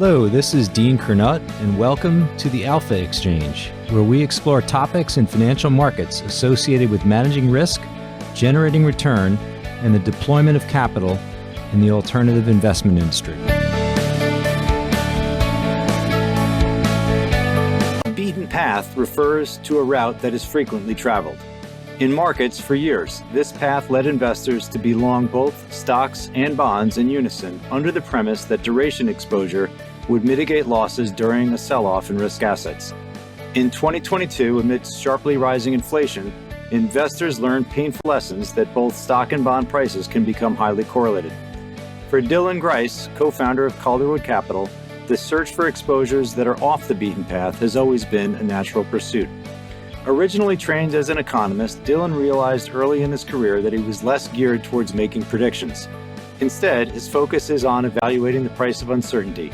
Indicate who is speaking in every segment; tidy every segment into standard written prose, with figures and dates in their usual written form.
Speaker 1: Hello, this is Dean Kernut, and welcome to the Alpha Exchange, where we explore topics in financial markets associated with managing risk, generating return, and the deployment of capital in the alternative investment industry. A beaten path refers to a route that is frequently traveled. In markets for years, this path led investors to be long both stocks and bonds in unison under the premise that duration exposure would mitigate losses during a sell-off in risk assets. In 2022, amidst sharply rising inflation, investors learned painful lessons that both stock and bond prices can become highly correlated. For Dylan Grice, co-founder of Calderwood Capital, the search for exposures that are off the beaten path has always been a natural pursuit. Originally trained as an economist, Dylan realized early in his career that he was less geared towards making predictions. Instead, his focus is on evaluating the price of uncertainty,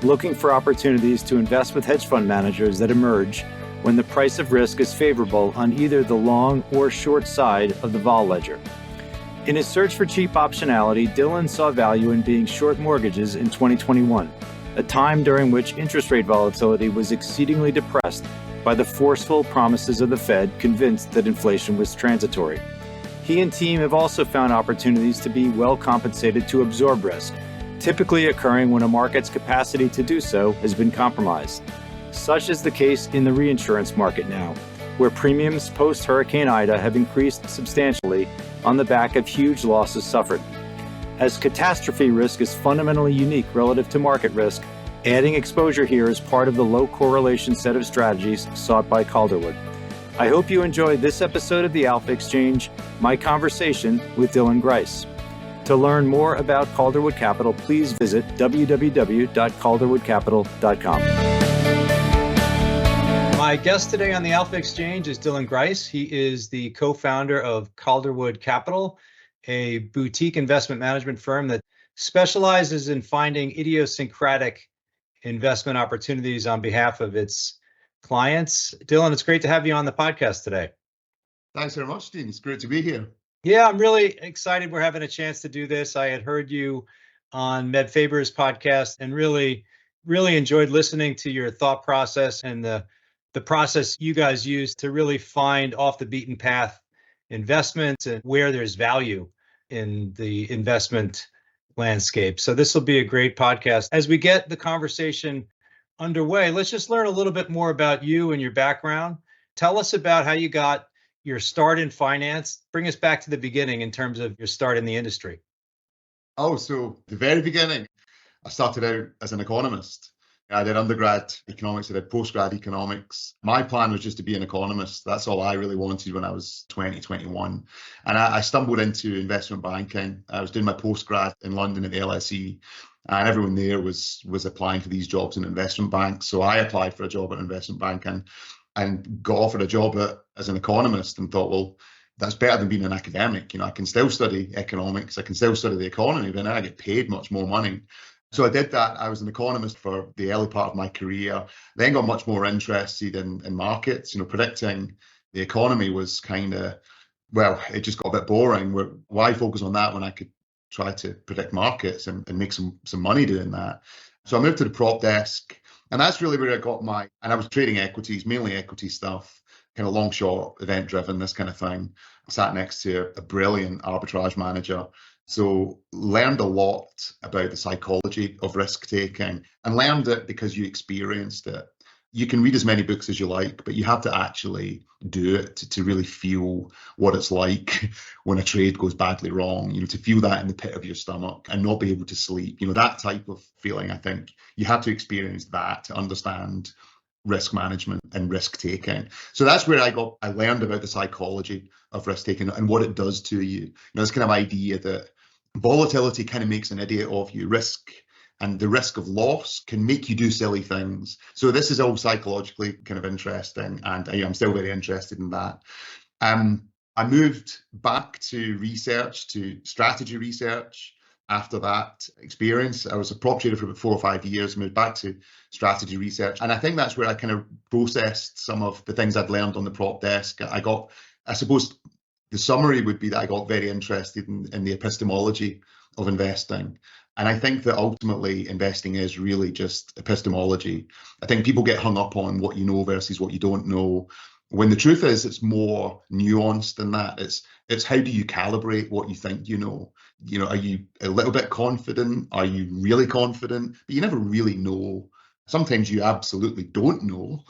Speaker 1: looking for opportunities to invest with hedge fund managers that emerge when the price of risk is favorable on either the long or short side of the vol ledger. In his search for cheap optionality, Dylan saw value in being short mortgages in 2021, a time during which interest rate volatility was exceedingly depressed by the forceful promises of the Fed, convinced that inflation was transitory. He and team have also found opportunities to be well compensated to absorb risk, typically occurring when a market's capacity to do so has been compromised. Such is the case in the reinsurance market now, where premiums post-Hurricane Ida have increased substantially on the back of huge losses suffered. As catastrophe risk is fundamentally unique relative to market risk, adding exposure here is part of the low correlation set of strategies sought by Calderwood. I hope you enjoyed this episode of the Alpha Exchange, my conversation with Dylan Grice. To learn more about Calderwood Capital, please visit www.calderwoodcapital.com. My guest today on the Alpha Exchange is Dylan Grice. He is the co-founder of Calderwood Capital, a boutique investment management firm that specializes in finding idiosyncratic investment opportunities on behalf of its clients. Dylan, it's great to have you on the podcast today.
Speaker 2: Thanks very much, Dean. It's great to be here.
Speaker 1: Yeah, I'm really excited we're having a chance to do this. I had heard you on Med Faber's podcast and really enjoyed listening to your thought process and the process you guys use to really find off the beaten path investments and where there's value in the investment landscape. So this will be a great podcast. As we get the conversation underway, let's just learn a little bit more about you and your background. Tell us about how you got your start in finance. Bring us back to the beginning in terms of your start in the industry.
Speaker 2: So the very beginning, I started out as an economist. I did undergrad economics, I did postgrad economics. My plan was just to be an economist. That's all I really wanted when I was 21. And I stumbled into investment banking. I was doing my postgrad in London at the LSE, and everyone there was applying for these jobs in investment banks. So I applied for a job at an investment bank and got offered a job as an economist and thought, well, that's better than being an academic. I can still study economics, I can still study the economy, but then I get paid much more money. So I did that. I was an economist for the early part of my career, then got much more interested in markets. Predicting the economy was it just got a bit boring. Why focus on that when I could try to predict markets and make some money doing that? So I moved to the prop desk, and that's really where I got and I was trading equities, mainly equity stuff, kind of long short, event driven, this kind of thing. I sat next to a brilliant arbitrage manager. So learned a lot about the psychology of risk taking, and learned it because you experienced it. You can read as many books as you like, but you have to actually do it to really feel what it's like when a trade goes badly wrong, to feel that in the pit of your stomach and not be able to sleep. That type of feeling, I think you have to experience that to understand risk management and risk taking. So that's where I learned about the psychology of risk taking and what it does to you. This kind of idea that volatility kind of makes an idiot of you. Risk and the risk of loss can make you do silly things. So this is all psychologically kind of interesting, and I'm still very interested in that. I moved back to research, to strategy research. After that experience, I was a prop trader for about 4 or 5 years, moved back to strategy research. And I think that's where I kind of processed some of the things I'd learned on the prop desk. I suppose the summary would be that I got very interested in the epistemology of investing. And I think that ultimately investing is really just epistemology. I think people get hung up on what you know versus what you don't know, when the truth is it's more nuanced than that. It's how do you calibrate what you think you know? You know, are you a little bit confident? Are you really confident? But you never really know. Sometimes you absolutely don't know.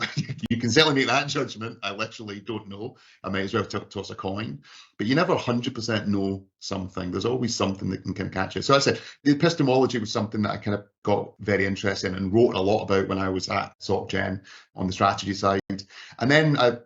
Speaker 2: You can certainly make that judgment. I literally don't know. I might as well toss a coin. But you never 100% know something. There's always something that can catch you. So I said the epistemology was something that I kind of got very interested in and wrote a lot about when I was at SocGen on the strategy side. And then I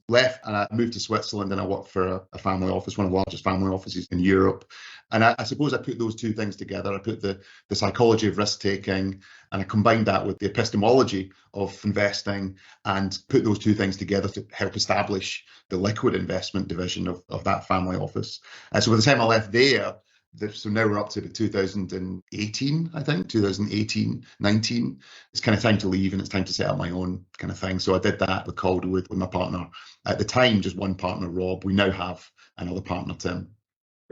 Speaker 2: left and I moved to Switzerland, and I worked for a family office, one of the largest family offices in Europe. And I suppose I put those two things together. I put the psychology of risk taking and I combined that with the epistemology of investing and put those two things together to help establish the liquid investment division of that family office. And so by the time I left there, so now we're up to 2018, I think, 2018, 19. It's kind of time to leave and it's time to set up my own kind of thing. So I did that with Calderwood, with my partner. At the time, just one partner, Rob. We now have another partner, Tim.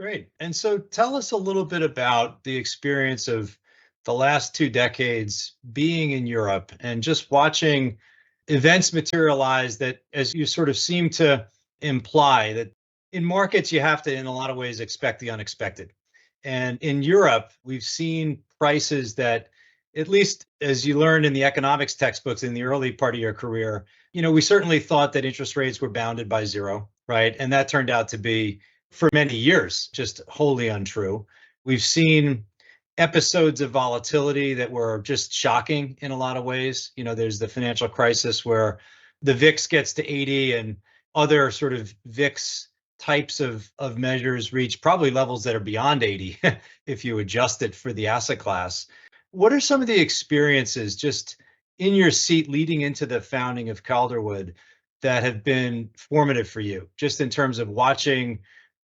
Speaker 1: Great. And so tell us a little bit about the experience of the last 2 decades being in Europe and just watching events materialize that, as you sort of seem to imply, that in markets, you have to, in a lot of ways, expect the unexpected. And in Europe, we've seen prices that, at least as you learned in the economics textbooks in the early part of your career, we certainly thought that interest rates were bounded by zero, right? And that turned out to be, for many years, just wholly untrue. We've seen episodes of volatility that were just shocking in a lot of ways. There's the financial crisis where the VIX gets to 80 and other sort of VIX types of measures reach probably levels that are beyond 80 if you adjust it for the asset class. What are some of the experiences just in your seat leading into the founding of Calderwood that have been formative for you, just in terms of watching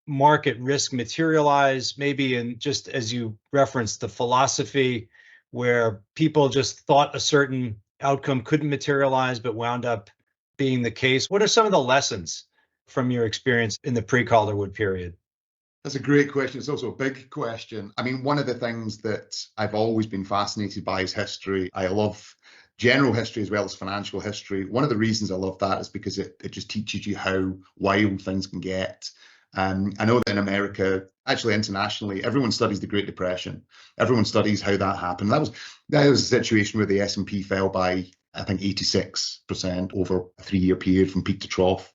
Speaker 1: market risk materialize, maybe in, just as you referenced, the philosophy where people just thought a certain outcome couldn't materialize but wound up being the case? What are some of the lessons from your experience in the pre-Calderwood period?
Speaker 2: That's a great question. It's also a big question. I mean, one of the things that I've always been fascinated by is history. I love general history as well as financial history. One of the reasons I love that is because it just teaches you how wild things can get. I know that in America, actually internationally, everyone studies the Great Depression. Everyone studies how that happened. That was a situation where the S&P fell by, I think, 86% over a 3-year period from peak to trough.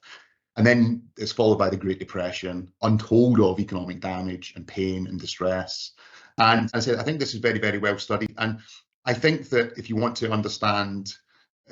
Speaker 2: And then it's followed by the Great Depression, untold of economic damage and pain and distress. And I said, I think this is very, very well studied. And I think that if you want to understand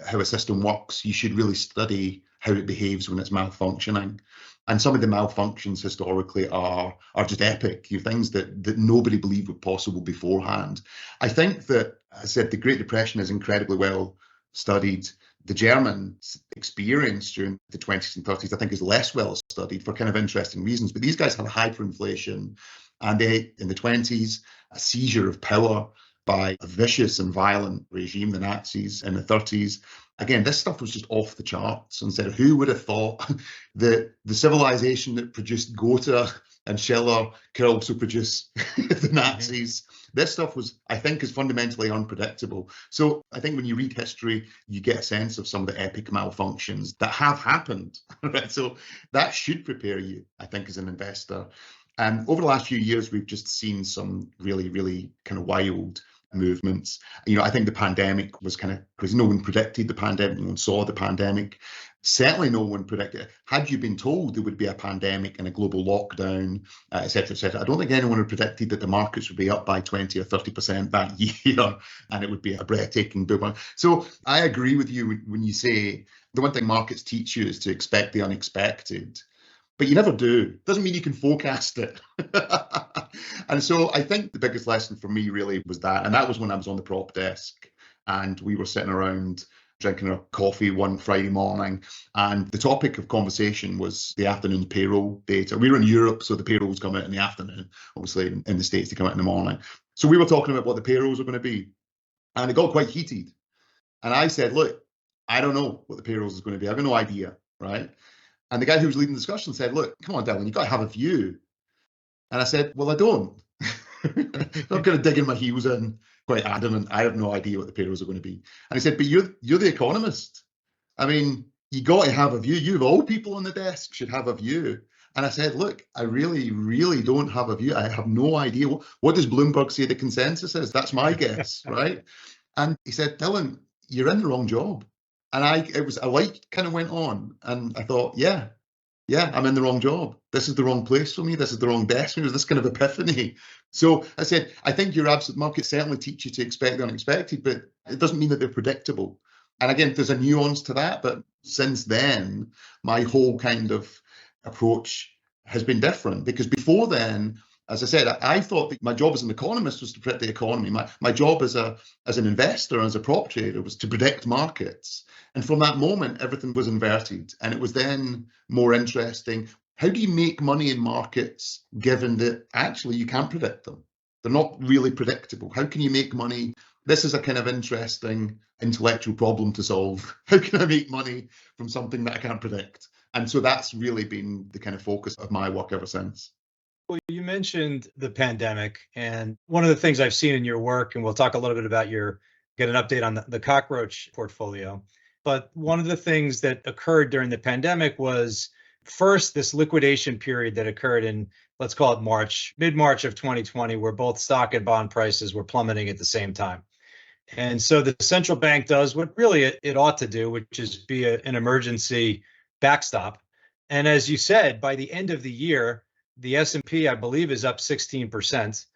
Speaker 2: how a system works, you should really study how it behaves when it's malfunctioning. And some of the malfunctions historically are just epic, things that nobody believed were possible beforehand. I think that, as I said, the Great Depression is incredibly well studied. The German experience during the 20s and 30s, I think, is less well studied for kind of interesting reasons. But these guys had hyperinflation, and they, in the 20s, a seizure of power by a vicious and violent regime, the Nazis, in the 30s. Again, this stuff was just off the charts. And said, who would have thought that the civilization that produced Goethe and Schiller could also produce the Nazis? This stuff was, I think, is fundamentally unpredictable. So I think when you read history, you get a sense of some of the epic malfunctions that have happened. Right? So that should prepare you, I think, as an investor. And over the last few years, we've just seen some really, really kind of wild movements. I think the pandemic was kind of, because no one predicted the pandemic, no one saw the pandemic. Certainly no one predicted. Had you been told there would be a pandemic and a global lockdown, et cetera, I don't think anyone had predicted that the markets would be up by 20 or 30% that year, and it would be a breathtaking boom. So I agree with you when you say the one thing markets teach you is to expect the unexpected. But you never do. Doesn't mean you can forecast it. And so I think the biggest lesson for me really was that. And that was when I was on the prop desk and we were sitting around drinking our coffee one Friday morning. And the topic of conversation was the afternoon payroll data. We were in Europe, so the payrolls come out in the afternoon. Obviously, in the States, they come out in the morning. So we were talking about what the payrolls are going to be. And it got quite heated. And I said, look, I don't know what the payrolls is going to be. I have no idea, right? And the guy who was leading the discussion said, look, come on, Dylan, you've got to have a view. And I said, well, I don't. I'm kind of digging my heels in, quite adamant. I have no idea what the payrolls are going to be. And he said, but you're the economist. I mean, you got to have a view. You of all people on the desk should have a view. And I said, look, I really, really don't have a view. I have no idea. What does Bloomberg say the consensus is? That's my guess, right? And he said, Dylan, you're in the wrong job. And a light kind of went on. And I thought, yeah, I'm in the wrong job. This is the wrong place for me. This is the wrong desk. It was this kind of epiphany. So I said, I think your absolute markets certainly teach you to expect the unexpected, but it doesn't mean that they're predictable. And again, there's a nuance to that. But since then, my whole kind of approach has been different, because before then, as I said, I thought that my job as an economist was to predict the economy. My job as an investor, as a prop trader, was to predict markets. And from that moment, everything was inverted. And it was then more interesting. How do you make money in markets given that actually you can't predict them? They're not really predictable. How can you make money? This is a kind of interesting intellectual problem to solve. How can I make money from something that I can't predict? And so that's really been the kind of focus of my work ever since.
Speaker 1: Well, you mentioned the pandemic, and one of the things I've seen in your work, and we'll talk a little bit about get an update on the cockroach portfolio. But one of the things that occurred during the pandemic was first this liquidation period that occurred in, let's call it mid-March of 2020, where both stock and bond prices were plummeting at the same time. And so the central bank does what really it ought to do, which is be an emergency backstop. And as you said, by the end of the year, the S&P, I believe, is up 16%.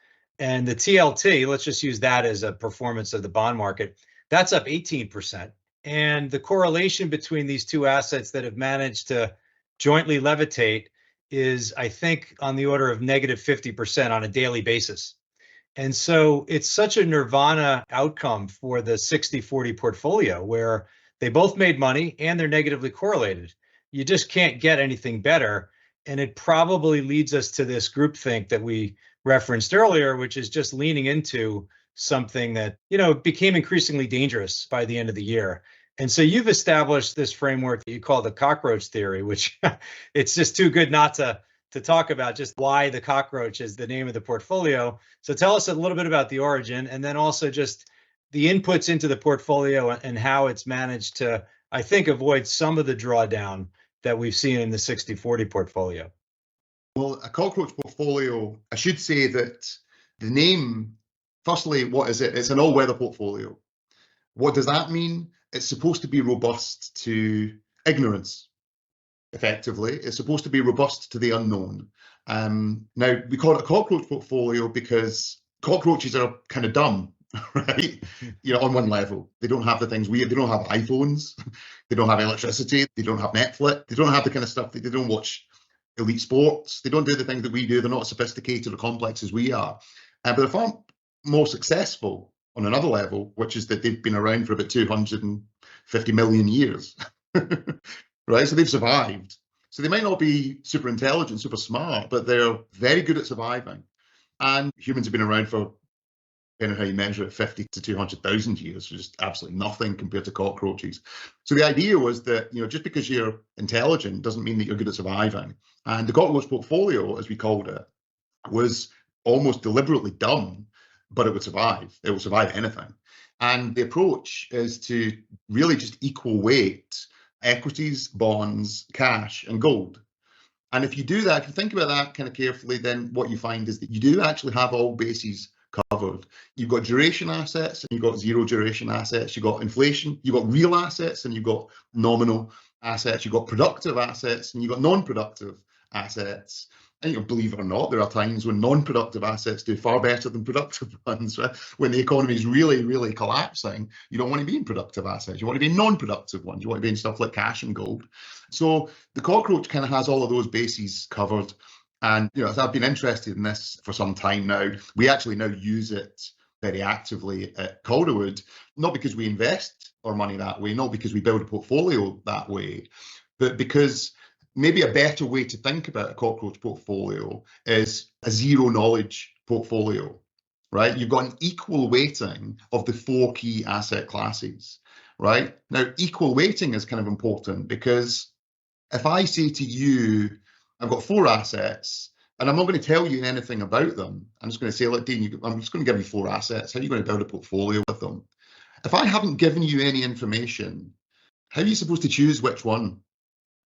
Speaker 1: And the TLT, let's just use that as a performance of the bond market, that's up 18%. And the correlation between these two assets that have managed to jointly levitate is, I think, on the order of negative 50% on a daily basis. And so it's such a nirvana outcome for the 60-40 portfolio, where they both made money and they're negatively correlated. You just can't get anything better. And it probably leads us to this groupthink that we referenced earlier, which is just leaning into something that, became increasingly dangerous by the end of the year. And so you've established this framework that you call the cockroach theory, which it's just too good not to talk about, just why the cockroach is the name of the portfolio. So tell us a little bit about the origin, and then also just the inputs into the portfolio and how it's managed to, I think, avoid some of the drawdown that we've seen in the 60-40 portfolio.
Speaker 2: Well, a cockroach portfolio, I should say that the name, firstly, what is it? It's an all-weather portfolio. What does that mean? It's supposed to be robust to ignorance, effectively. It's supposed to be robust to the unknown. Now, we call it a cockroach portfolio because cockroaches are kind of dumb, right? On one level. They don't have the things they don't have iPhones, they don't have electricity, they don't have Netflix, they don't have the kind of stuff, they don't watch elite sports, they don't do the things that we do, they're not as sophisticated or complex as we are. But they're far more successful on another level, which is that they've been around for about 250 million years, right? So they've survived. So they might not be super intelligent, super smart, but they're very good at surviving. And humans have been around for, depending on how you measure it, 50 to 200,000 years, which is absolutely nothing compared to cockroaches. So the idea was that, just because you're intelligent doesn't mean that you're good at surviving. And the cockroach portfolio, as we called it, was almost deliberately dumb, but it would survive. It will survive anything. And the approach is to really just equal weight equities, bonds, cash, and gold. And if you do that, if you think about that kind of carefully, then what you find is that you do actually have all bases covered. You've got duration assets and you've got zero duration assets. You've got inflation, you've got real assets and you've got nominal assets. You've got productive assets and you've got non-productive assets. And believe it or not, there are times when non-productive assets do far better than productive ones. Right? When the economy is really, really collapsing, you don't want to be in productive assets. You want to be in non-productive ones. You want to be in stuff like cash and gold. So the cockroach kind of has all of those bases covered. And I've been interested in this for some time now. We actually now use it very actively at Calderwood, not because we invest our money that way, not because we build a portfolio that way, but because maybe a better way to think about a cockroach portfolio is a zero knowledge portfolio, right? You've got an equal weighting of the four key asset classes, right? Now, equal weighting is kind of important because if I say to you, I've got four assets And I'm not going to tell you anything about them. I'm just going to say, look, Dean, I'm just going to give you 4 assets. How are you going to build a portfolio with them? If I haven't given you any information, how are you supposed to choose which one?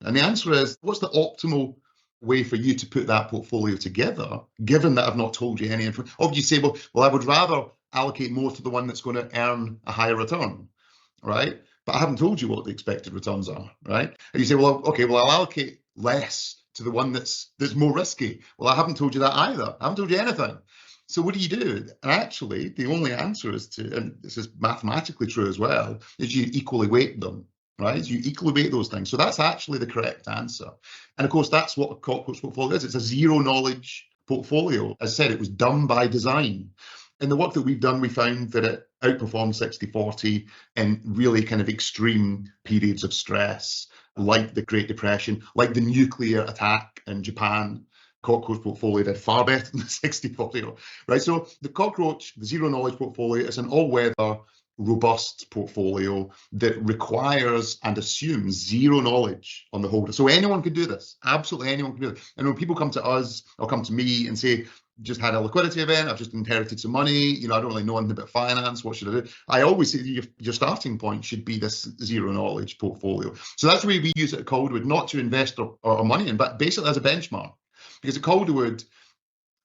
Speaker 2: And the answer is, what's the optimal way for you to put that portfolio together, given that I've not told you any information? Or you say, well, I would rather allocate more to the one that's going to earn a higher return, right? But I haven't told you what the expected returns are, right? And you say, well, okay, well, I'll allocate less to the one that's more risky. Well, I haven't told you that either. I haven't told you anything. So what do? And actually, the only answer is to, and this is mathematically true as well, is you equally weight them, right? You equally weight those things. So that's actually the correct answer. And of course, that's what a cockroach portfolio is. It's a zero knowledge portfolio. As I said, it was done by design. In the work that we've done, we found that it outperformed 60-40 in really kind of extreme periods of stress, like the Great Depression, like the nuclear attack in Japan. Cockroach portfolio did far better than the 60-40, right? So the cockroach, the zero knowledge portfolio, is an all-weather, robust portfolio that requires and assumes zero knowledge on the holder. So anyone could do this. Absolutely anyone can do this. And when people come to us or come to me and say, just had a liquidity event, I've just inherited some money, I don't really know anything about finance, what should I do? I always say your starting point should be this zero knowledge portfolio. So that's the way we use it at Calderwood, not to invest our money in, but basically as a benchmark. Because at Calderwood,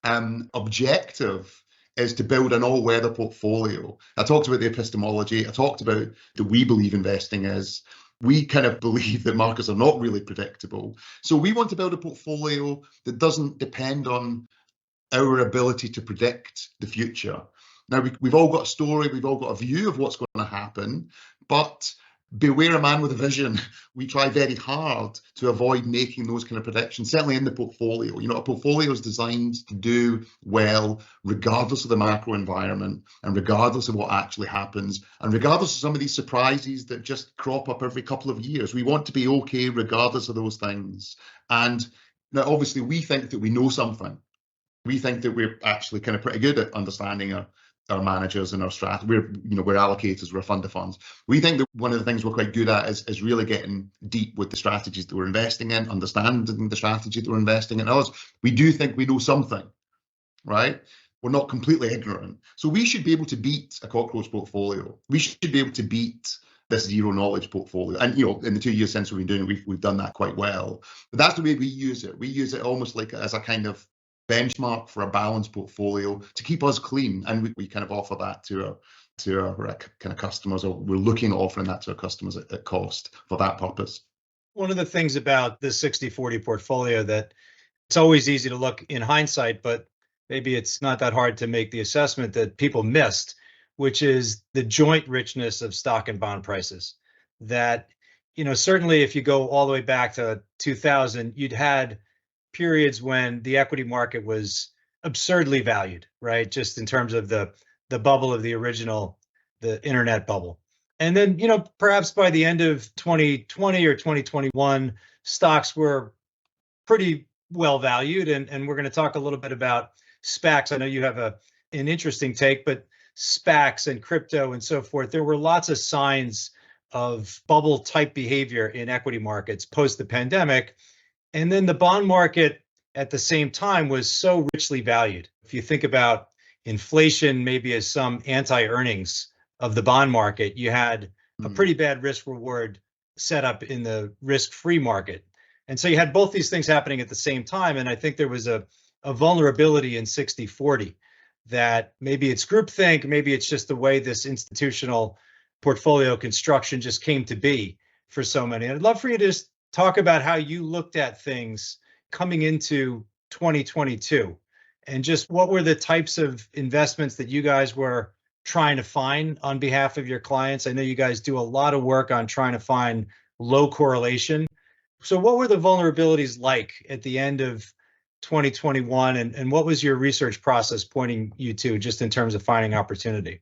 Speaker 2: objective is to build an all-weather portfolio. I talked about the epistemology. I talked about that we believe investing is. We kind of believe that markets are not really predictable. So we want to build a portfolio that doesn't depend on our ability to predict the future. Now, we've all got a story, we've all got a view of what's going to happen, but beware a man with a vision. We try very hard to avoid making those kind of predictions, certainly in the portfolio. A portfolio is designed to do well, regardless of the macro environment, and regardless of what actually happens, and regardless of some of these surprises that just crop up every couple of years. We want to be okay regardless of those things. And now, obviously, we think that we know something. We think that we're actually kind of pretty good at understanding our managers and our strategy. We're allocators, we're fund of funds. We think that one of the things we're quite good at is really getting deep with the strategies that we're investing in, understanding the strategy that we're investing in. Others, we do think we know something, right? We're not completely ignorant. So we should be able to beat a cockroach portfolio. We should be able to beat this zero knowledge portfolio. And in the 2 years since we've been doing it, we've done that quite well. But that's the way we use it. We use it almost like as a kind of benchmark for a balanced portfolio to keep us clean, and we kind of offer that to our kind of customers, or we're looking at offering that to our customers at cost for that purpose.
Speaker 1: One of the things about this 60-40 portfolio that it's always easy to look in hindsight, but maybe it's not that hard to make the assessment that people missed, which is the joint richness of stock and bond prices. That, certainly if you go all the way back to 2000, you'd had periods when the equity market was absurdly valued, right? Just in terms of the bubble of the internet bubble. And then, perhaps by the end of 2020 or 2021, stocks were pretty well valued. And we're going to talk a little bit about SPACs. I know you have an interesting take, but SPACs and crypto and so forth, there were lots of signs of bubble type behavior in equity markets post the pandemic. And then the bond market at the same time was so richly valued. If you think about inflation maybe as some anti-earnings of the bond market, you had a pretty bad risk reward setup in the risk-free market. And so you had both these things happening at the same time. And I think there was a vulnerability in 60-40 that maybe it's groupthink, maybe it's just the way this institutional portfolio construction just came to be for so many. And I'd love for you to just talk about how you looked at things coming into 2022 and just what were the types of investments that you guys were trying to find on behalf of your clients. I know you guys do a lot of work on trying to find low correlation. So what were the vulnerabilities like at the end of 2021 and what was your research process pointing you to just in terms of finding opportunity?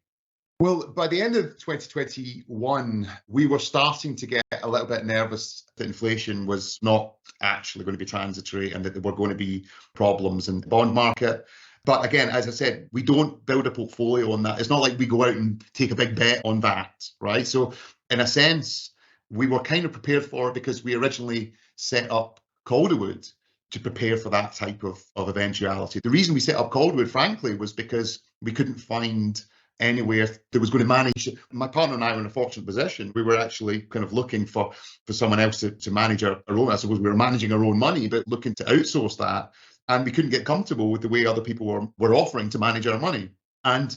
Speaker 2: Well, by the end of 2021, we were starting to get a little bit nervous that inflation was not actually going to be transitory and that there were going to be problems in the bond market. But again, as I said, we don't build a portfolio on that. It's not like we go out and take a big bet on that, right? So in a sense, we were kind of prepared for it because we originally set up Calderwood to prepare for that type of eventuality. The reason we set up Calderwood, frankly, was because we couldn't find anywhere that was going to manage. My partner and I were in a fortunate position. We were actually kind of looking for someone else to manage our own. I suppose we were managing our own money, but looking to outsource that. And we couldn't get comfortable with the way other people were offering to manage our money. And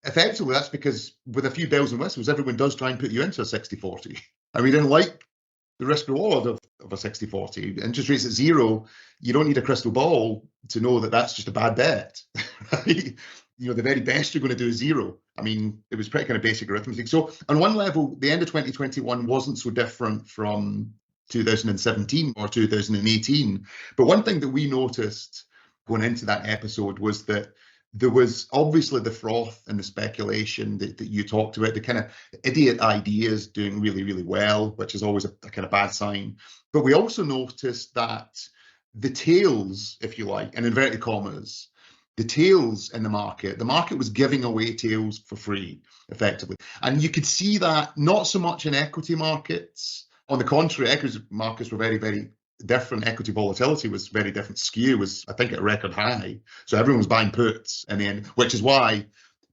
Speaker 2: effectively, that's because with a few bells and whistles, everyone does try and put you into a 60-40. And we didn't like the risk reward of a 60-40. Interest rates at zero, you don't need a crystal ball to know that that's just a bad bet. Right? The very best you're going to do is zero. I mean, it was pretty kind of basic arithmetic. So on one level, the end of 2021 wasn't so different from 2017 or 2018. But one thing that we noticed going into that episode was that there was obviously the froth and the speculation that you talked about, the kind of idiot ideas doing really, really well, which is always a kind of bad sign. But we also noticed that the tails, if you like, in inverted commas, the tails in the market was giving away tails for free, effectively. And you could see that not so much in equity markets. On the contrary, equity markets were very, very different. Equity volatility was very different. Skew was, I think, at a record high. So everyone was buying puts in the end, which is why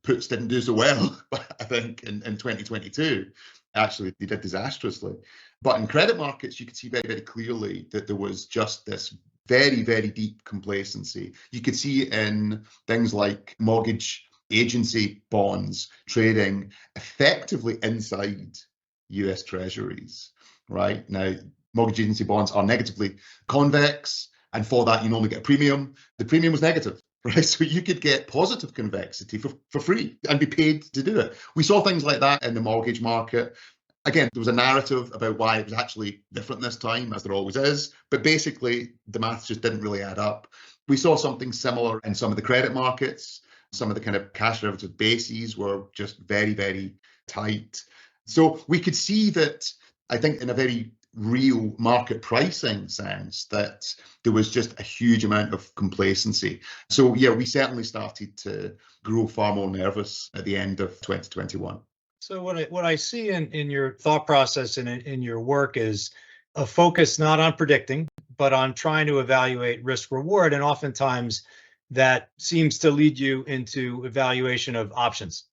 Speaker 2: puts didn't do so well, I think, in 2022. Actually, they did disastrously. But in credit markets, you could see very, very clearly that there was just this very, very deep complacency. You could see in things like mortgage agency bonds trading effectively inside US Treasuries, right? Now, mortgage agency bonds are negatively convex, and for that, you normally get a premium. The premium was negative, right? So you could get positive convexity for free and be paid to do it. We saw things like that in the mortgage market. Again, there was a narrative about why it was actually different this time, as there always is, but basically the maths just didn't really add up. We saw something similar in some of the credit markets. Some of the kind of cash derivative bases were just very, very tight. So we could see that, I think, in a very real market pricing sense, that there was just a huge amount of complacency. So yeah, we certainly started to grow far more nervous at the end of 2021.
Speaker 1: So what I see in your thought process and in your work is a focus not on predicting, but on trying to evaluate risk reward. And oftentimes that seems to lead you into evaluation of options.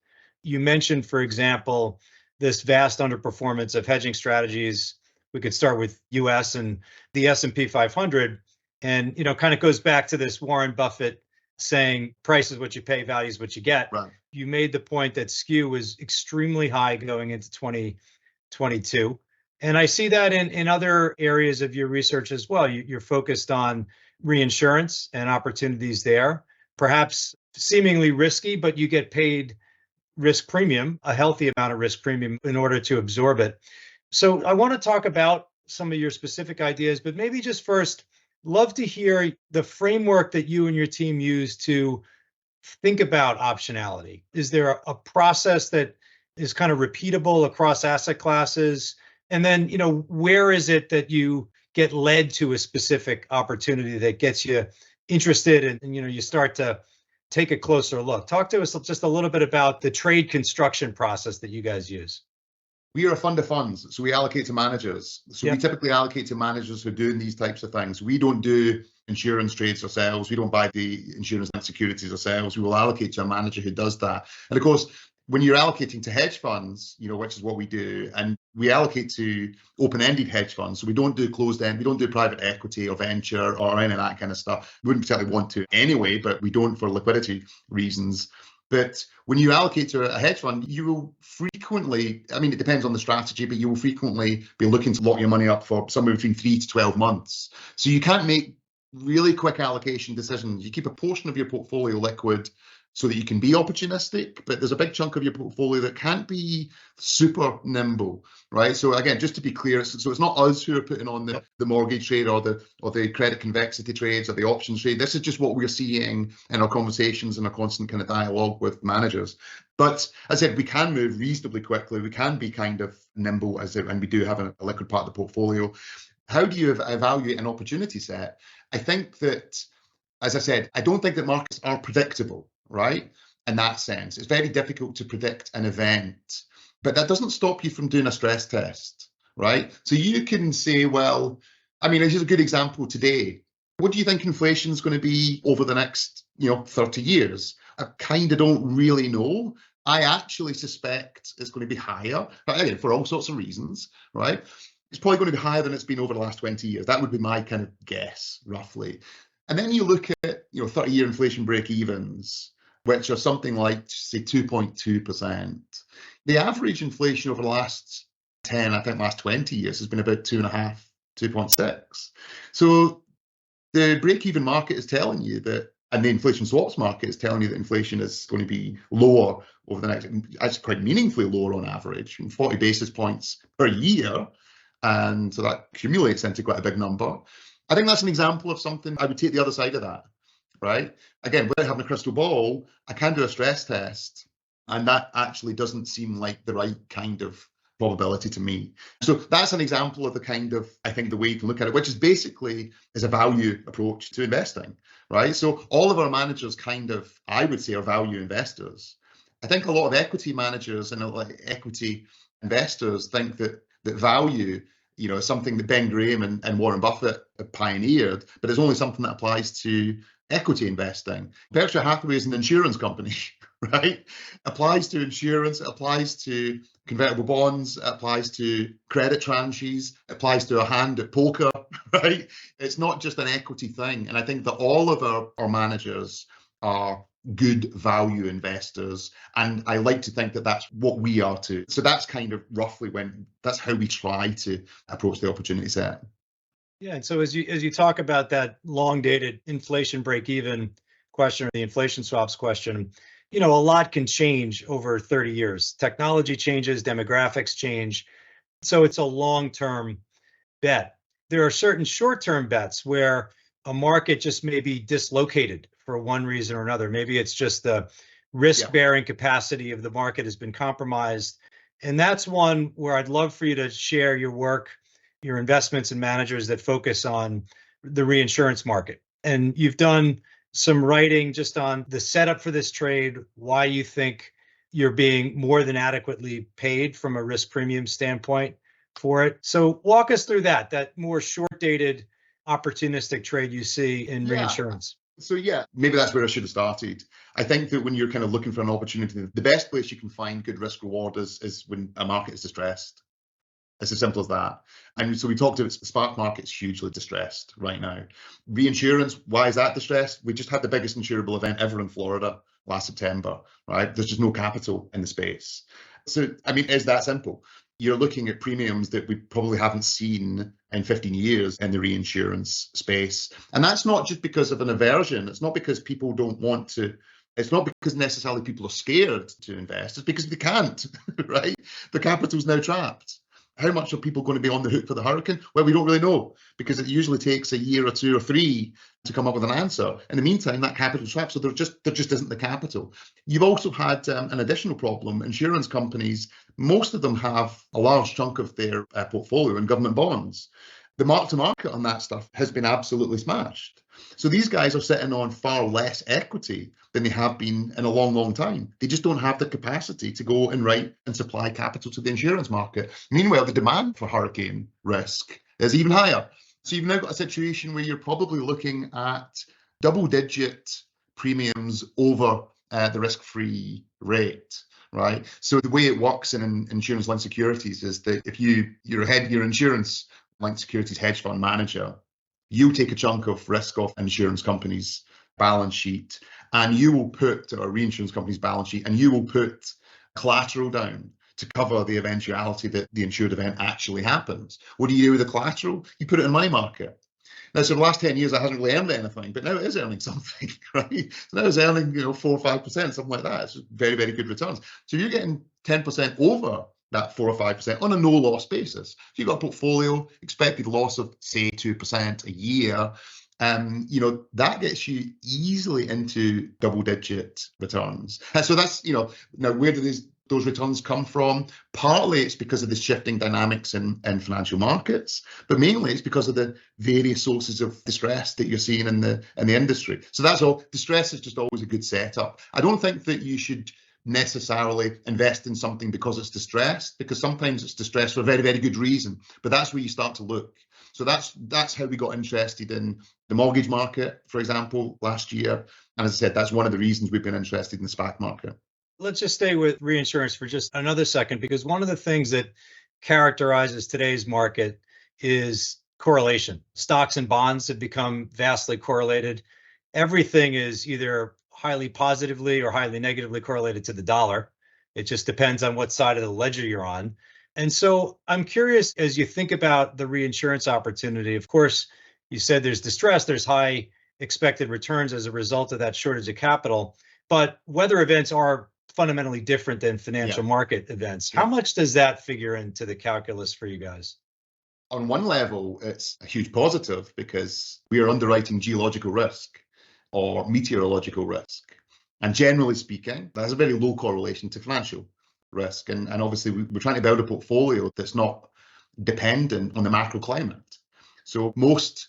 Speaker 1: You mentioned, for example, this vast underperformance of hedging strategies. We could start with US and the S&P 500. And, kind of goes back to this Warren Buffett saying, price is what you pay, value is what you get.
Speaker 2: Right.
Speaker 1: You made the point that skew was extremely high going into 2022. And I see that in other areas of your research as well. You're focused on reinsurance and opportunities there, perhaps seemingly risky, but you get paid risk premium, a healthy amount of risk premium in order to absorb it. So I want to talk about some of your specific ideas, but maybe just first, love to hear the framework that you and your team use to think about optionality. Is there a process that is kind of repeatable across asset classes? And then, where is it that you get led to a specific opportunity that gets you interested and you start to take a closer look? Talk to us just a little bit about the trade construction process that you guys use.
Speaker 2: We are a fund of funds, so we allocate to managers. So we typically allocate to managers who are doing these types of things. We don't do insurance trades ourselves. We don't buy the insurance and securities ourselves. We will allocate to a manager who does that. And of course, when you're allocating to hedge funds, which is what we do, and we allocate to open-ended hedge funds. So we don't do closed-end, we don't do private equity or venture or any of that kind of stuff. We wouldn't particularly want to anyway, but we don't for liquidity reasons. But when you allocate to a hedge fund, you will frequently, it depends on the strategy, but you will frequently be looking to lock your money up for somewhere between 3 to 12 months. So you can't make really quick allocation decisions. You keep a portion of your portfolio liquid so that you can be opportunistic, but there's a big chunk of your portfolio that can't be super nimble, right? So again, just to be clear, so it's not us who are putting on the mortgage trade or the credit convexity trades or the options trade. This is just what we're seeing in our conversations and our constant kind of dialogue with managers. But as I said, we can move reasonably quickly. We can be kind of nimble and we do have a liquid part of the portfolio. How do you evaluate an opportunity set? I think that, as I said, I don't think that markets are predictable, right? In that sense, it's very difficult to predict an event, but that doesn't stop you from doing a stress test, right? So you can say, well, here's a good example today. What do you think inflation is going to be over the next, 30 years? I kind of don't really know. I actually suspect it's going to be higher, but again, for all sorts of reasons, right? It's probably going to be higher than it's been over the last 20 years. That would be my kind of guess, roughly. And then you look at, 30-year inflation break-evens, which are something like, say, 2.2%. The average inflation over the last 10, I think last 20 years has been about 2.5, 2.6. So the break-even market is telling you that, and the inflation swaps market is telling you that inflation is going to be lower over the next, actually quite meaningfully lower on average, 40 basis points per year. And so that accumulates into quite a big number. I think that's an example of something I would take the other side of that, right? Again, without having a crystal ball, I can do a stress test, and that actually doesn't seem like the right kind of probability to me. So that's an example of the kind of, I think, the way you can look at it, which is basically is a value approach to investing, right? So all of our managers kind of, I would say, are value investors. I think a lot of equity managers and equity investors think that value, is something that Ben Graham and Warren Buffett have pioneered, but it's only something that applies to equity investing. Berkshire Hathaway is an insurance company, right? Applies to insurance, it applies to convertible bonds, it applies to credit tranches, it applies to a hand at poker, right? It's not just an equity thing. And I think that all of our managers are good value investors, and I like to think that that's what we are too. So that's kind of roughly that's how we try to approach the opportunity set.
Speaker 1: Yeah, and so as you talk about that long dated inflation break even question, or the inflation swaps question, a lot can change over 30 years. Technology changes, demographics change, so it's a long-term bet. There are certain short-term bets where a market just may be dislocated for one reason or another. Maybe it's just the risk-bearing capacity of the market has been compromised. And that's one where I'd love for you to share your work, your investments and managers that focus on the reinsurance market. And you've done some writing just on the setup for this trade, why you think you're being more than adequately paid from a risk premium standpoint for it. So walk us through that more short-dated opportunistic trade you see in reinsurance.
Speaker 2: So maybe that's where I should have started. I think that when you're kind of looking for an opportunity, the best place you can find good risk reward is when a market is distressed. It's as simple as that. And so we talked about the SPAC market's hugely distressed right now. Reinsurance, why is that distressed? We just had the biggest insurable event ever in Florida last September, right? There's just no capital in the space. So, it's that simple. You're looking at premiums that we probably haven't seen in 15 years in the reinsurance space. And that's not just because of an aversion. It's not because people don't want to. It's not because necessarily people are scared to invest. It's because they can't, right? The capital's now trapped. How much are people going to be on the hook for the hurricane? Well, we don't really know, because it usually takes a year or two or three to come up with an answer. In the meantime, that capital's trapped, so there just isn't the capital. You've also had an additional problem. Insurance companies, most of them have a large chunk of their portfolio in government bonds. The mark to market on that stuff has been absolutely smashed. So these guys are sitting on far less equity than they have been in a long, long time. They just don't have the capacity to go and write and supply capital to the insurance market. Meanwhile, the demand for hurricane risk is even higher. So you've now got a situation where you're probably looking at double-digit premiums over the risk-free rate, right? So the way it works in insurance-linked securities is that if you're your insurance-linked securities hedge fund manager, you take a chunk of risk off insurance company's balance sheet, and you will put, or reinsurance company's balance sheet, and you will put collateral down to cover the eventuality that the insured event actually happens. What do you do with the collateral? You put it in money market. Now, so the last 10 years, I hasn't really earned anything, but now it is earning something, right? So now it's earning, 4 or 5%, something like that. It's very, very good returns. So you're getting 10% over that 4 or 5% on a no loss basis. So you've got a portfolio, expected loss of, say, 2% a year. That gets you easily into double-digit returns. And so that's, now where do those returns come from? Partly it's because of the shifting dynamics in financial markets, but mainly it's because of the various sources of distress that you're seeing in the industry. So that's all. Distress is just always a good setup. I don't think that you should necessarily invest in something because it's distressed, because sometimes it's distressed for a very, very good reason. But that's where you start to look. So that's how we got interested in the mortgage market, for example, last year. And as I said, that's one of the reasons we've been interested in the SPAC market.
Speaker 1: Let's just stay with reinsurance for just another second, because one of the things that characterizes today's market is correlation. Stocks and bonds have become vastly correlated. Everything is either highly positively or highly negatively correlated to the dollar. It just depends on what side of the ledger you're on. And so I'm curious, as you think about the reinsurance opportunity, of course, you said there's distress, there's high expected returns as a result of that shortage of capital, but weather events are fundamentally different than financial market events. How much does that figure into the calculus for you guys?
Speaker 2: On one level, it's a huge positive because we are underwriting geological risk or meteorological risk. And generally speaking, that has a very low correlation to financial risk. And obviously, we're trying to build a portfolio that's not dependent on the macroclimate. So most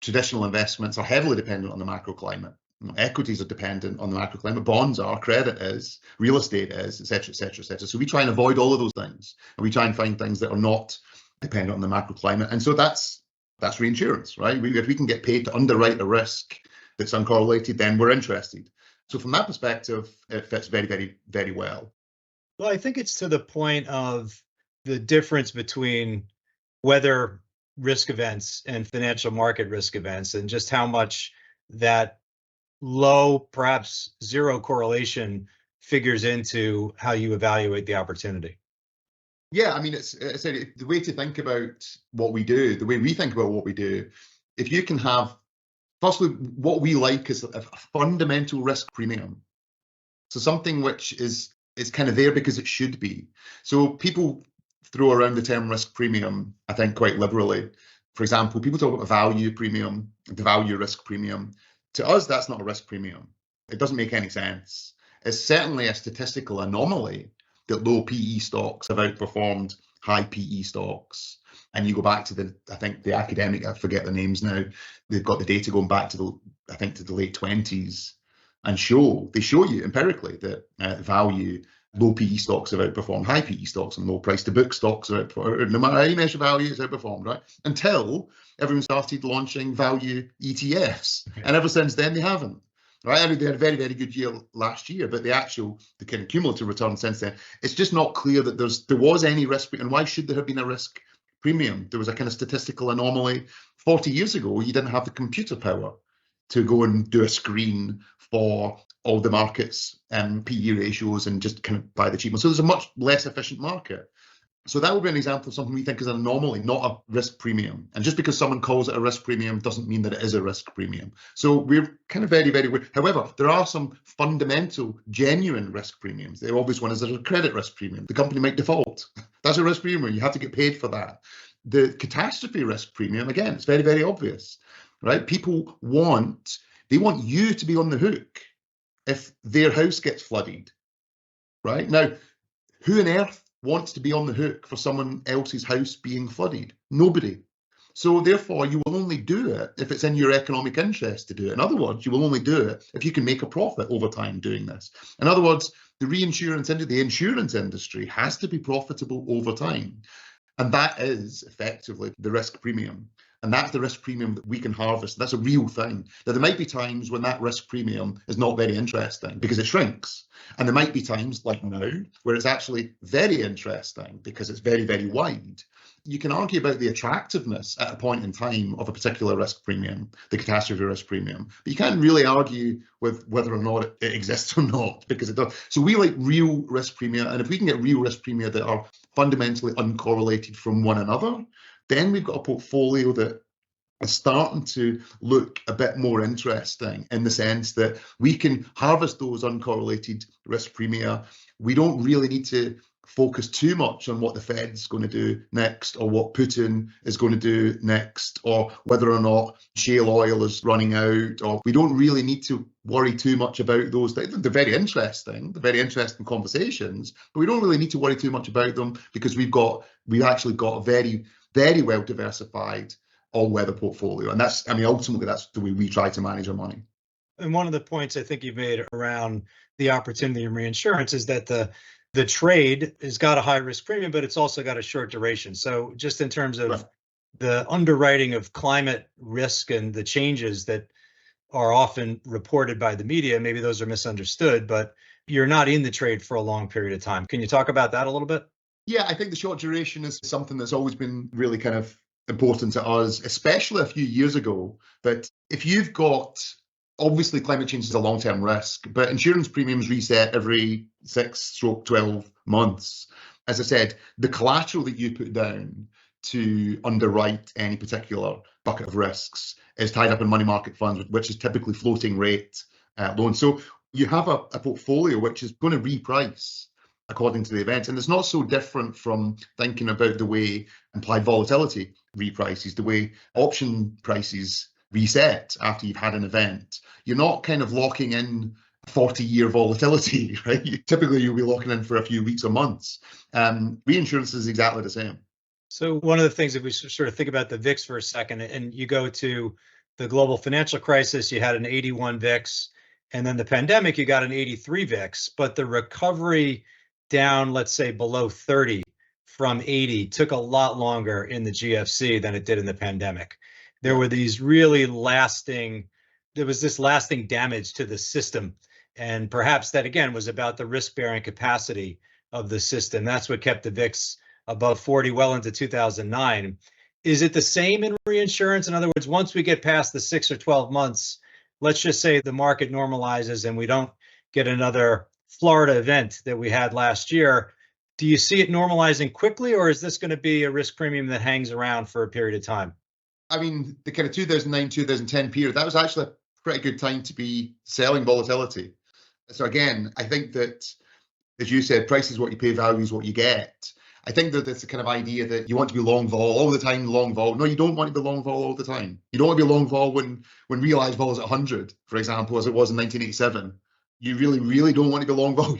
Speaker 2: traditional investments are heavily dependent on the macroclimate. Equities are dependent on the macroclimate, bonds are, credit is, real estate is, et cetera, et cetera, et cetera. So we try and avoid all of those things. And we try and find things that are not dependent on the macroclimate. And so that's reinsurance, right? If we can get paid to underwrite a risk that's uncorrelated, then we're interested. So from that perspective, it fits very, very, very well.
Speaker 1: Well, I think it's to the point of the difference between weather risk events and financial market risk events, and just how much that low, perhaps zero correlation figures into how you evaluate the opportunity.
Speaker 2: Yeah, I mean, it's the way to think about what we do, the way we think about what we do, if you can have, firstly, what we like is a fundamental risk premium. So something which is kind of there because it should be. So people throw around the term risk premium, I think, quite liberally. For example, people talk about a value premium, the value risk premium. To us, that's not a risk premium. It doesn't make any sense. It's certainly a statistical anomaly that low PE stocks have outperformed high PE stocks. And you go back to I think the academic, I forget the names now, they've got the data going back to the late 20s, and they show you empirically that value, low PE stocks have outperformed high PE stocks, and low price to book stocks are outperformed. No matter how you measure value, it's outperformed, right? Until everyone started launching value ETFs. And ever since then, they haven't. Right? I mean, they had a very, very good year last year, but the kind of cumulative return since then, it's just not clear that there was any risk. And why should there have been a risk premium? There was a kind of statistical anomaly. 40 years ago, you didn't have the computer power to go and do a screen for all the markets and PE ratios and just kind of buy the cheap one. So there's a much less efficient market. So that would be an example of something we think is an anomaly, not a risk premium. And just because someone calls it a risk premium doesn't mean that it is a risk premium. So we're kind of very, very weird. However, there are some fundamental, genuine risk premiums. The obvious one is there's a credit risk premium. The company might default. That's a risk premium. You have to get paid for that. The catastrophe risk premium, again, it's very, very obvious, right? People want you to be on the hook if their house gets flooded, right? Now, who on earth wants to be on the hook for someone else's house being flooded? Nobody. So therefore, you will only do it if it's in your economic interest to do it. In other words, you will only do it if you can make a profit over time doing this. In other words, the insurance industry has to be profitable over time. And that is effectively the risk premium. And that's the risk premium that we can harvest. That's a real thing. Now, there might be times when that risk premium is not very interesting because it shrinks. And there might be times like now where it's actually very interesting because it's very, very wide. You can argue about the attractiveness at a point in time of a particular risk premium, the catastrophe risk premium, but you can't really argue with whether or not it exists or not, because it does. So we like real risk premia, and if we can get real risk premia that are fundamentally uncorrelated from one another, then we've got a portfolio that is starting to look a bit more interesting in the sense that we can harvest those uncorrelated risk premia. We don't really need to focus too much on what the Fed's going to do next, or what Putin is going to do next, or whether or not shale oil is running out, or we don't really need to worry too much about those things. They're very interesting conversations, but we don't really need to worry too much about them because we've actually got a very, very well diversified all-weather portfolio. And ultimately that's the way we try to manage our money.
Speaker 1: And one of the points I think you've made around the opportunity in reinsurance is that the trade has got a high risk premium, but it's also got a short duration. So just in terms of
Speaker 2: Right.
Speaker 1: the underwriting of climate risk and the changes that are often reported by the media, maybe those are misunderstood, but you're not in the trade for a long period of time. Can you talk about that a little bit?
Speaker 2: Yeah, I think the short duration is something that's always been really kind of important to us, especially a few years ago. That if you've got, obviously climate change is a long-term risk, but insurance premiums reset every 6-12 months. As I said, the collateral that you put down to underwrite any particular bucket of risks is tied up in money market funds, which is typically floating rate loans. So you have a portfolio which is going to reprice according to the event. And it's not so different from thinking about the way implied volatility reprices, the way option prices reset after you've had an event. You're not kind of locking in 40-year volatility, right? Typically, you'll be locking in for a few weeks or months. Reinsurance is exactly the same.
Speaker 1: So one of the things, if we sort of think about the VIX for a second, and you go to the global financial crisis, you had an 81 VIX, and then the pandemic, you got an 83 VIX, but the recovery down, let's say below 30 from 80 took a lot longer in the GFC than it did in the pandemic. There were these really lasting, there was this lasting damage to the system. And perhaps that again was about the risk bearing capacity of the system. That's what kept the VIX above 40 well into 2009. Is it the same in reinsurance? In other words, once we get past the 6 or 12 months, let's just say the market normalizes and we don't get another Florida event that we had last year. Do you see it normalizing quickly, or is this going to be a risk premium that hangs around for a period of time?
Speaker 2: I mean, the kind of 2009, 2010 period, that was actually a pretty good time to be selling volatility. So again, I think that, as you said, price is what you pay, value is what you get. I think that it's a kind of idea that you want to be long vol all the time, long vol. No, you don't want to be long vol all the time. You don't want to be long vol when realized vol is at 100, for example, as it was in 1987. You really, really don't want to be long vol,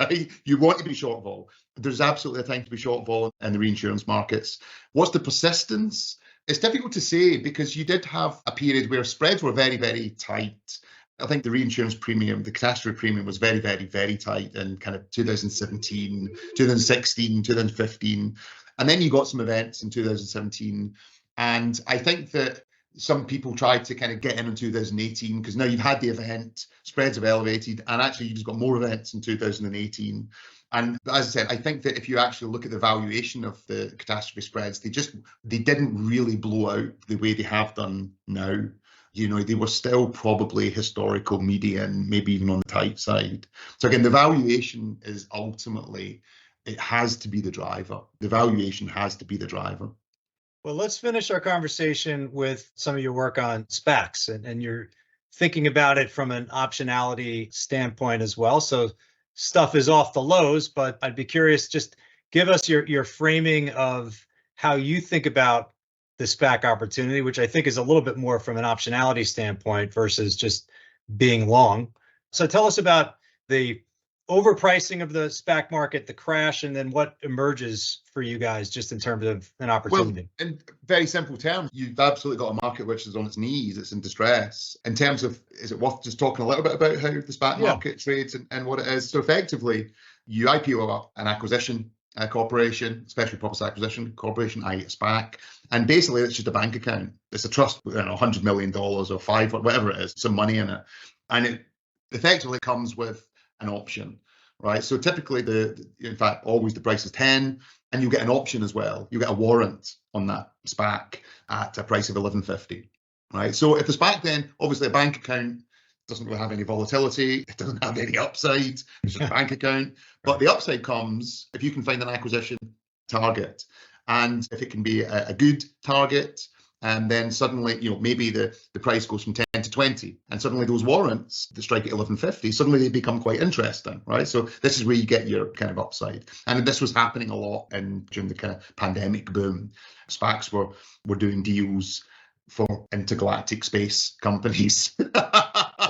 Speaker 2: right? You want to be short vol. There's absolutely a time to be short vol in the reinsurance markets. What's the persistence? It's difficult to say because you did have a period where spreads were very, very tight. I think the reinsurance premium, the catastrophe premium was very, very, very tight in kind of 2017, 2016, 2015. And then you got some events in 2017. And I think that some people tried to kind of get in 2018 because now you've had the event, spreads have elevated, and actually you just got more events in 2018. And as I said, I think that if you actually look at the valuation of the catastrophe spreads, they didn't really blow out the way they have done now. You know, they were still probably historical median, maybe even on the tight side. So again, the valuation is ultimately, it has to be the driver. The valuation has to be the driver.
Speaker 1: Well, let's finish our conversation with some of your work on SPACs, and you're thinking about it from an optionality standpoint as well. So stuff is off the lows, but I'd be curious, just give us your framing of how you think about the SPAC opportunity, which I think is a little bit more from an optionality standpoint versus just being long. So tell us about the overpricing of the SPAC market, the crash, and then what emerges for you guys just in terms of an opportunity.
Speaker 2: Well, in very simple terms, you've absolutely got a market which is on its knees, it's in distress. In terms of, is it worth just talking a little bit about how the SPAC market trades and what it is? So effectively, you IPO an acquisition corporation, special purpose acquisition corporation, i.e. a SPAC, and basically it's just a bank account. It's a trust, $100 million or five, or whatever it is, some money in it. And it effectively comes with an option, right? So typically, in fact, always the price is 10, and you get an option as well. You get a warrant on that SPAC at a price of 11.50, right? So if the SPAC then, obviously a bank account doesn't really have any volatility, it doesn't have any upside, it's just a bank account. But the upside comes if you can find an acquisition target, and if it can be a good target, and then suddenly, maybe the price goes from 10 to 20, and suddenly those warrants that strike at 11.50, suddenly they become quite interesting, right? So this is where you get your kind of upside. And this was happening a lot during the kind of pandemic boom. SPACs were doing deals for intergalactic space companies.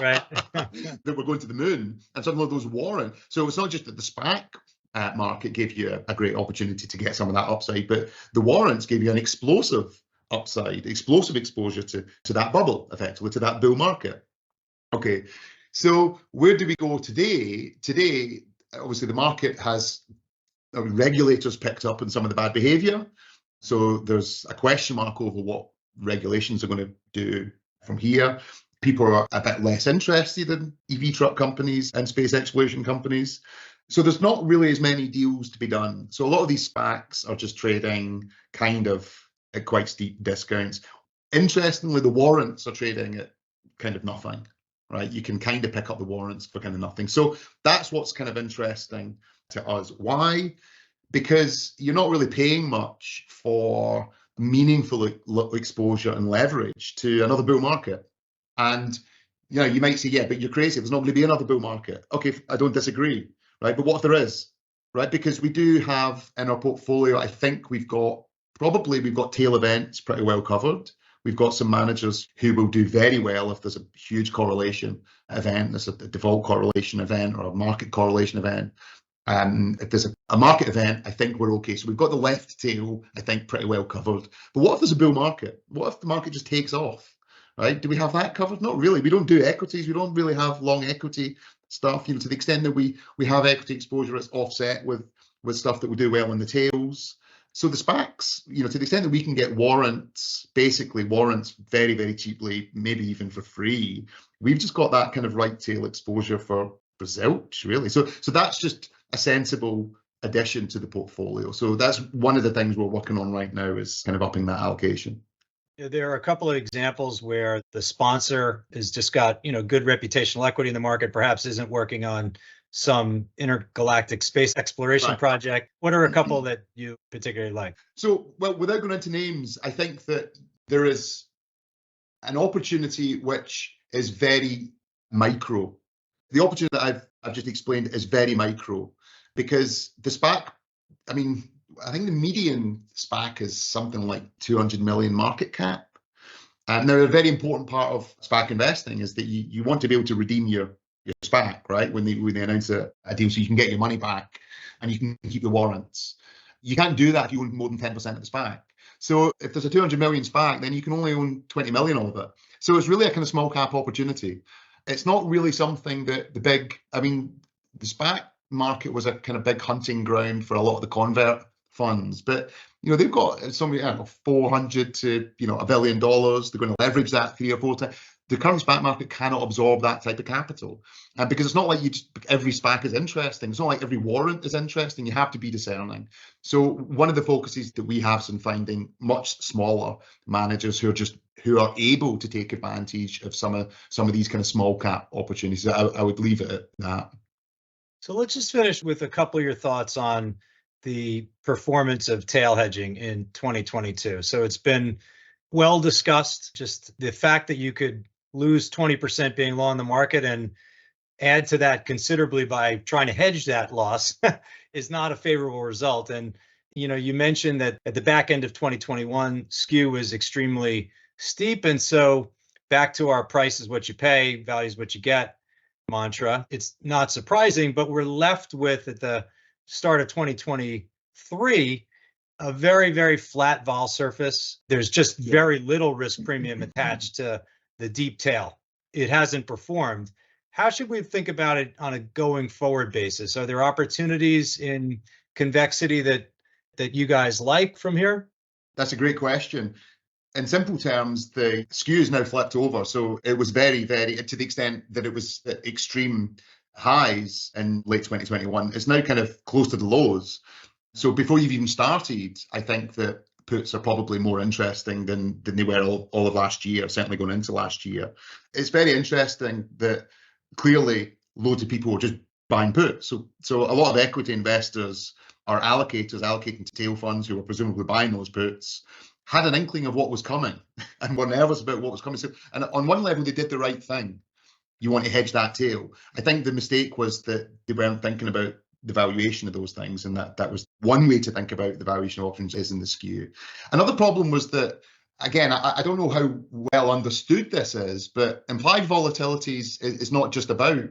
Speaker 1: Right.
Speaker 2: That were going to the moon, and suddenly those warrants. So it's not just that the SPAC market gave you a great opportunity to get some of that upside, but the warrants gave you an explosive upside, explosive exposure to that bubble, effectively, to that bull market. Okay, so where do we go today? Today, obviously, the market has regulators picked up on some of the bad behavior. So there's a question mark over what regulations are going to do from here. People are a bit less interested in EV truck companies and space exploration companies. So there's not really as many deals to be done. So a lot of these SPACs are just trading kind of at quite steep discounts. Interestingly, the warrants are trading at kind of nothing, right? You can kind of pick up the warrants for kind of nothing. So that's what's kind of interesting to us. Why? Because you're not really paying much for meaningful exposure and leverage to another bull market. And you might say, yeah, but you're crazy. There's not going to be another bull market. Okay, I don't disagree, right? But what if there is, right? Because we do have in our portfolio, I think we've got tail events pretty well covered. We've got some managers who will do very well if there's a huge correlation event, there's a default correlation event or a market correlation event. If there's a market event, I think we're okay. So we've got the left tail, I think, pretty well covered. But what if there's a bull market? What if the market just takes off, right? Do we have that covered? Not really. We don't do equities. We don't really have long equity stuff. To the extent that we have equity exposure, it's offset with stuff that will do well in the tails. So the SPACs, to the extent that we can get warrants very, very cheaply, maybe even for free, we've just got that kind of right tail exposure for zilch, really. So that's just a sensible addition to the portfolio. So that's one of the things we're working on right now, is kind of upping that allocation.
Speaker 1: There are a couple of examples where the sponsor has just got, good reputational equity in the market, perhaps isn't working on some intergalactic space exploration project. What are a couple that you particularly like?
Speaker 2: So, well, without going into names, I think that there is an opportunity which is very micro. The opportunity that I've just explained is very micro, because the SPAC, I think the median SPAC is something like 200 million market cap. Now, a very important part of SPAC investing is that you want to be able to redeem your SPAC, right? When they announce a deal, so you can get your money back and you can keep the warrants. You can't do that if you own more than 10% of the SPAC. So if there's a 200 million SPAC, then you can only own 20 million of it. So it's really a kind of small cap opportunity. It's not really something that the SPAC market was a kind of big hunting ground for a lot of the convert funds, but they've got something, I don't know, 400 to $1 billion. They're going to leverage that 3 or 4 times. The current SPAC market cannot absorb that type of capital, because it's not like every SPAC is interesting. It's not like every warrant is interesting. You have to be discerning. So one of the focuses that we have is in finding much smaller managers who are able to take advantage of some of these kind of small cap opportunities. I would leave it at that.
Speaker 1: So let's just finish with a couple of your thoughts on the performance of tail hedging in 2022. So it's been well discussed, just the fact that you could lose 20% being long the market and add to that considerably by trying to hedge that loss is not a favorable result. And, you mentioned that at the back end of 2021, skew was extremely steep. And so back to our price is what you pay, value is what you get mantra. It's not surprising, but we're left with, at the start of 2023, a very, very flat vol surface. There's just very little risk premium attached to the deep tail. It hasn't performed. How should we think about it on a going forward basis? Are there opportunities in convexity that you guys like from here?
Speaker 2: That's a great question. In simple terms, the skew is now flipped over. So it was very, very, to the extent that it was at extreme highs in late 2021, it's now kind of close to the lows. So before you've even started, I think that puts are probably more interesting than they were all of last year, certainly going into last year. It's very interesting that clearly loads of people are just buying puts. So a lot of equity investors or allocators allocating to tail funds who were presumably buying those puts had an inkling of what was coming and were nervous about what was coming. So, and on one level, they did the right thing. You want to hedge that tail. I think the mistake was that they weren't thinking about the valuation of those things, and that was one way to think about the valuation of options is in the skew. Another problem was that, again, I don't know how well understood this is, but implied volatility is not just about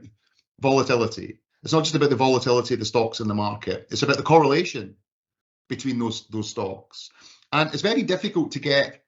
Speaker 2: volatility. It's not just about the volatility of the stocks in the market. It's about the correlation between those stocks. And it's very difficult to get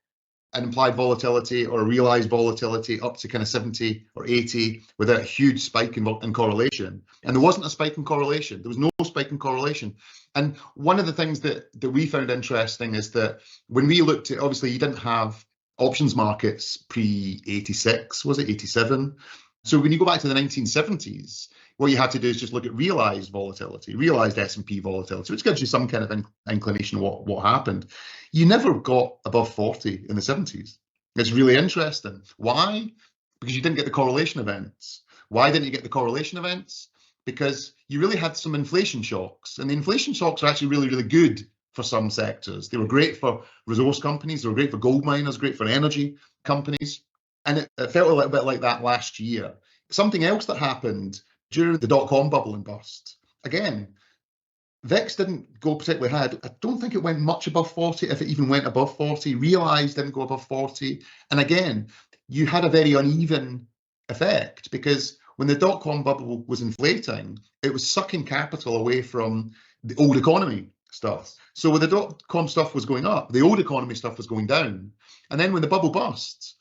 Speaker 2: an implied volatility or a realized volatility up to kind of 70 or 80 without a huge spike in correlation. And there wasn't a spike in correlation. There was no spike in correlation. And one of the things that we found interesting is that when we looked at, obviously you didn't have options markets pre-86, was it 87? So when you go back to the 1970s, what you had to do is just look at realized volatility, realized S&P volatility, which gives you some kind of inclination of what happened. You never got above 40 in the 70s. It's really interesting. Why? Because you didn't get the correlation events. Why didn't you get the correlation events? Because you really had some inflation shocks. And the inflation shocks are actually really, really good for some sectors. They were great for resource companies. They were great for gold miners, great for energy companies. And it felt a little bit like that last year. Something else that happened during the dot-com bubble and bust, again, VIX didn't go particularly high. I don't think it went much above 40, if it even went above 40. Realized didn't go above 40. And again, you had a very uneven effect because when the dot-com bubble was inflating, it was sucking capital away from the old economy stuff. So when the dot-com stuff was going up, the old economy stuff was going down. And then when the bubble busts,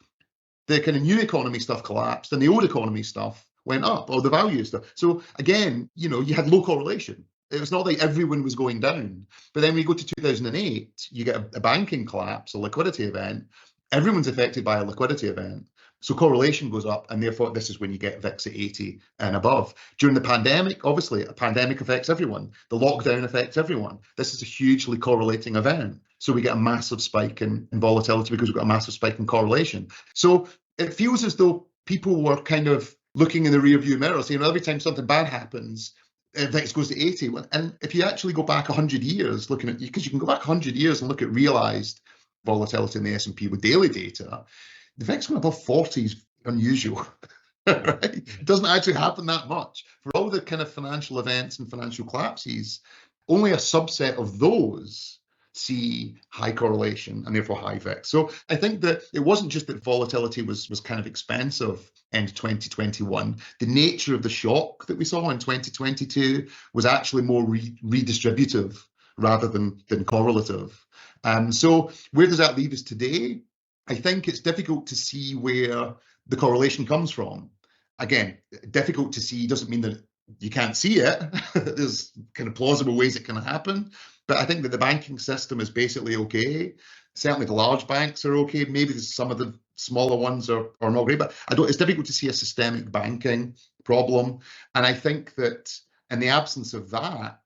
Speaker 2: the kind of new economy stuff collapsed and the old economy stuff went up, or the value stuff. So again, you had low correlation. It was not like everyone was going down. But then when you go to 2008, you get a banking collapse, a liquidity event. Everyone's affected by a liquidity event. So correlation goes up, and therefore this is when you get VIX at 80 and above. During the pandemic, obviously, a pandemic affects everyone. The lockdown affects everyone. This is a hugely correlating event. So we get a massive spike in volatility because we've got a massive spike in correlation. So it feels as though people were kind of looking in the rearview mirror, saying, well, every time something bad happens, VIX goes to 80. And if you actually go back 100 years, looking at, because you can go back 100 years and look at realized volatility in the S&P with daily data, the VIX going above 40 is unusual. Right? It doesn't actually happen that much. For all the kind of financial events and financial collapses, only a subset of those see high correlation and therefore high VIX. So I think that it wasn't just that volatility was kind of expensive in 2021. The nature of the shock that we saw in 2022 was actually more redistributive rather than correlative. So where does that leave us today? I think it's difficult to see where the correlation comes from. Again, difficult to see doesn't mean that you can't see it. There's kind of plausible ways it can happen. But I think that the banking system is basically okay. Certainly the large banks are okay. Maybe some of the smaller ones are not great, but it's difficult to see a systemic banking problem. And I think that in the absence of that,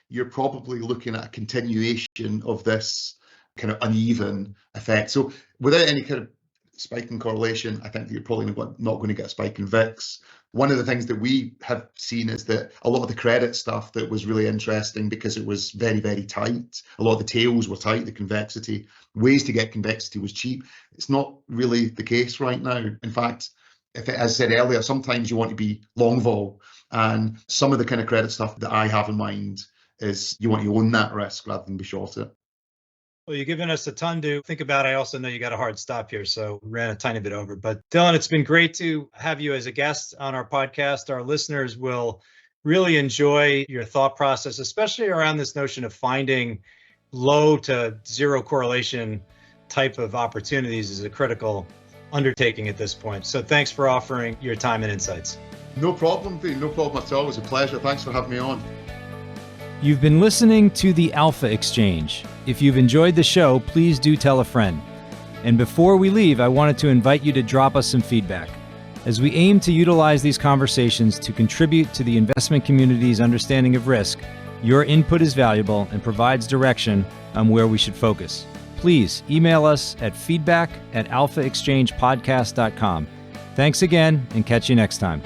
Speaker 2: you're probably looking at a continuation of this kind of uneven effect. So without any kind of spike in correlation, I think that you're probably not going to get a spike in VIX. One of the things that we have seen is that a lot of the credit stuff that was really interesting because it was very, very tight. A lot of the tails were tight, the convexity. Ways to get convexity was cheap. It's not really the case right now. In fact, as I said earlier, sometimes you want to be long vol. And some of the kind of credit stuff that I have in mind is you want to own that risk rather than be short it.
Speaker 1: Well, you've given us a ton to think about. I also know you got a hard stop here, so we ran a tiny bit over. But Dylan, it's been great to have you as a guest on our podcast. Our listeners will really enjoy your thought process, especially around this notion of finding low to zero correlation type of opportunities is a critical undertaking at this point. So thanks for offering your time and insights.
Speaker 2: No problem, Dean. No problem at all. It was a pleasure. Thanks for having me on.
Speaker 1: You've been listening to the Alpha Exchange. If you've enjoyed the show, please do tell a friend. And before we leave, I wanted to invite you to drop us some feedback, as we aim to utilize these conversations to contribute to the investment community's understanding of risk. Your input is valuable and provides direction on where we should focus. Please email us at feedback@alphaexchangepodcast.com. Thanks again, and catch you next time.